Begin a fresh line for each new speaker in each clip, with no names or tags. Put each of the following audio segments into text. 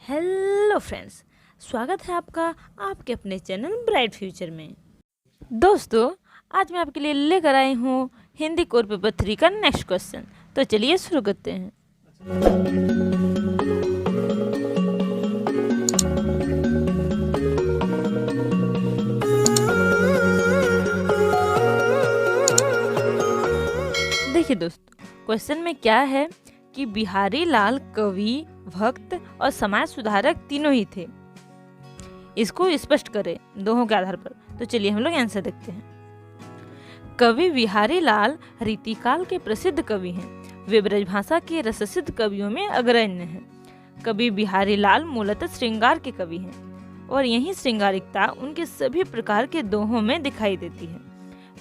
Hello friends, स्वागत है आपका आपके अपने चैनल ब्राइट फ्यूचर में। दोस्तों, आज मैं आपके लिए लेकर आई हूँ हिंदी कोर पेपर 3 का नेक्स्ट क्वेश्चन। तो चलिए शुरू करते हैं। देखिए दोस्तों, क्वेश्चन में क्या है कि बिहारी लाल कवि, भक्त और समाज सुधारक तीनों ही थे। इसको स्पष्ट करें दोनों के आधार पर। तो चलिए हम लोग आंसर देखते हैं। कवि बिहारी लाल रीतिकाल के प्रसिद्ध कवि हैं। वे ब्रजभाषा के रससिद्ध कवियों में अग्रण्य हैं। कवि बिहारी लाल मूलतः श्रृंगार के कवि हैं और यही श्रृंगारिकता उनके सभी प्रकार के दोहों में दिखाई देती है।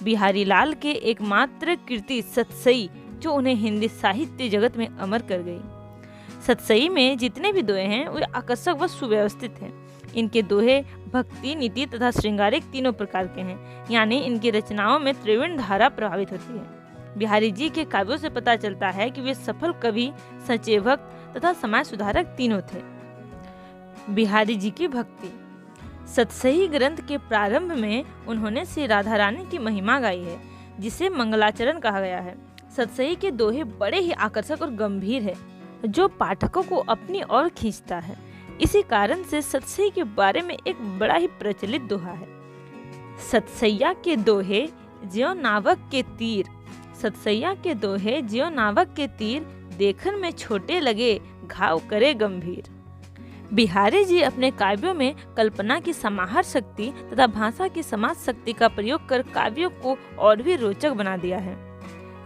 बिहारी लाल के एकमात्र कृति सतसई जो उन्हें हिंदी साहित्य जगत में अमर कर गई। सतसई में जितने भी दोहे हैं वे आकर्षक व सुव्यवस्थित हैं। इनके दोहे भक्ति, नीति तथा श्रृंगारिक तीनों प्रकार के हैं, यानी इनकी रचनाओं में त्रिवेणी धारा प्रभावित होती है। बिहारी जी के काव्यों से पता चलता है कि वे सफल कवि, सच्चे भक्त तथा समाज सुधारक तीनों थे। बिहारी जी की भक्ति। सतसई ग्रंथ के प्रारंभ में उन्होंने श्री राधा रानी की महिमा गाई है, जिसे मंगलाचरण कहा गया है। सतसई के दोहे बड़े ही आकर्षक और गंभीर है, जो पाठकों को अपनी ओर खींचता है। इसी कारण से सतसई के बारे में एक बड़ा ही प्रचलित दोहा है। सतसैया के दोहे ज्यों नावक के तीर, सतसैया के दोहे ज्यों नावक के तीर, देखन में छोटे लगे घाव करे गंभीर। बिहारी जी अपने काव्यों में कल्पना की समाहार शक्ति तथा भाषा की समाज शक्ति का प्रयोग कर काव्यों को और भी रोचक बना दिया है।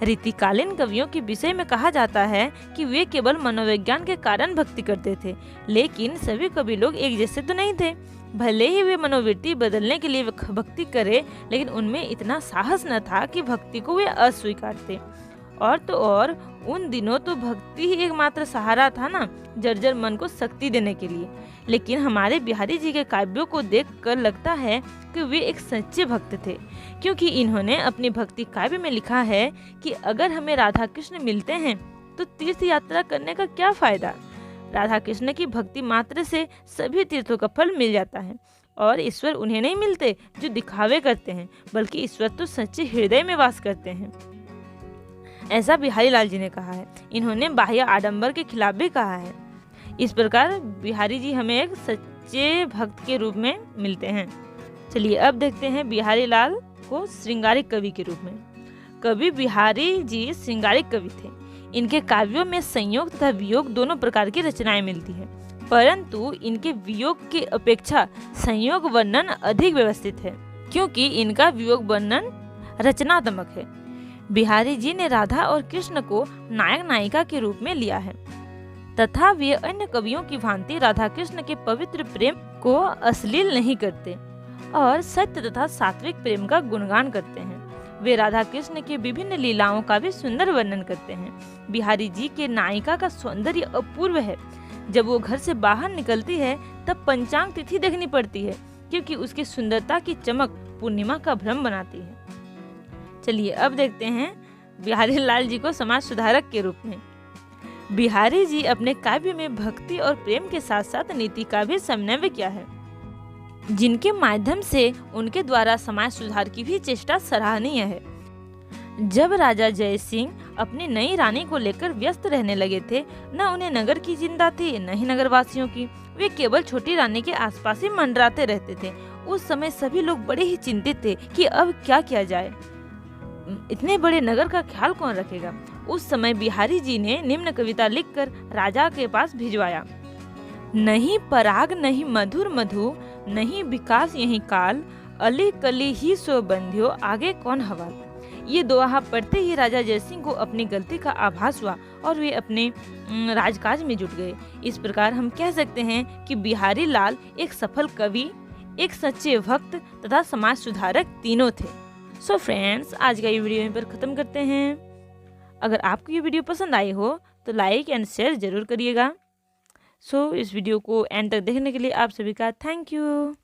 रीतिकालीन कवियों के विषय में कहा जाता है कि वे केवल मनोविज्ञान के कारण भक्ति करते थे, लेकिन सभी कवि लोग एक जैसे तो नहीं थे। भले ही वे मनोवृत्ति बदलने के लिए भक्ति करे, लेकिन उनमें इतना साहस न था कि भक्ति को वे अस्वीकार थे। और तो और उन दिनों तो भक्ति ही एकमात्र सहारा था ना, जर्जर मन को शक्ति देने के लिए। लेकिन हमारे बिहारी जी के काव्यों को देखकर लगता है कि वे एक सच्चे भक्त थे, क्योंकि इन्होंने अपनी भक्ति काव्य में लिखा है कि अगर हमें राधा कृष्ण मिलते हैं तो तीर्थ यात्रा करने का क्या फायदा। राधा कृष्ण की भक्ति मात्र से सभी तीर्थों का फल मिल जाता है, और ईश्वर उन्हें नहीं मिलते जो दिखावे करते हैं, बल्कि ईश्वर तो सच्चे हृदय में वास करते हैं। ऐसा बिहारी लाल जी ने कहा है। इन्होंने बाह्य आडंबर के खिलाफ भी कहा है। इस प्रकार बिहारी जी हमें एक सच्चे भक्त के रूप में मिलते हैं। चलिए अब देखते हैं बिहारी लाल को श्रृंगारिक कवि के रूप में। कवि बिहारी जी श्रृंगारिक कवि थे। इनके काव्यों में संयोग तथा वियोग दोनों प्रकार की रचनाएं मिलती है, परंतु इनके वियोग की अपेक्षा संयोग वर्णन अधिक व्यवस्थित है, क्योंकि इनका वियोग वर्णन रचनात्मक है। बिहारी जी ने राधा और कृष्ण को नायक नायिका के रूप में लिया है, तथा वे अन्य कवियों की भांति राधा कृष्ण के पवित्र प्रेम को अश्लील नहीं करते और सत्य तथा सात्विक प्रेम का गुणगान करते हैं। वे राधा कृष्ण के विभिन्न लीलाओं का भी सुंदर वर्णन करते हैं। बिहारी जी के नायिका का सौंदर्य अपूर्व है। जब वो घर से बाहर निकलती है तब पंचांग तिथि देखनी पड़ती है, क्योंकि उसकी सुंदरता की चमक पूर्णिमा का भ्रम बनाती है। चलिए अब देखते हैं बिहारी लाल जी को समाज सुधारक के रूप में। बिहारी जी अपने काव्य में भक्ति और प्रेम के साथ साथ नीति का भी समन्वय किया है, जिनके माध्यम से उनके द्वारा समाज सुधार की भी चेष्टा सराहनीय है। जब राजा जय सिंह अपनी नई रानी को लेकर व्यस्त रहने लगे थे, न उन्हें नगर की चिंता थी न ही नगरवासियों की। वे केवल छोटी रानी के आसपास ही मंडराते रहते थे। उस समय सभी लोग बड़े ही चिंतित थे कि अब क्या किया जाए, इतने बड़े नगर का ख्याल कौन रखेगा। उस समय बिहारी जी ने निम्न कविता लिखकर राजा के पास भिजवाया। नहीं पराग नहीं मधुर मधु, नहीं विकास यही काल, अली कली ही सो बंध्यो, आगे कौन हवाल। ये दोहा पढ़ते ही राजा जयसिंह को अपनी गलती का आभास हुआ और वे अपने राजकाज में जुट गए। इस प्रकार हम कह सकते हैं कि बिहारी लाल एक सफल कवि, एक सच्चे भक्त तथा समाज सुधारक तीनों थे। सो फ्रेंड्स, आज का ये वीडियो यहीं पर ख़त्म करते हैं। अगर आपको ये वीडियो पसंद आई हो तो लाइक एंड शेयर ज़रूर करिएगा। इस वीडियो को एंड तक देखने के लिए आप सभी का थैंक यू।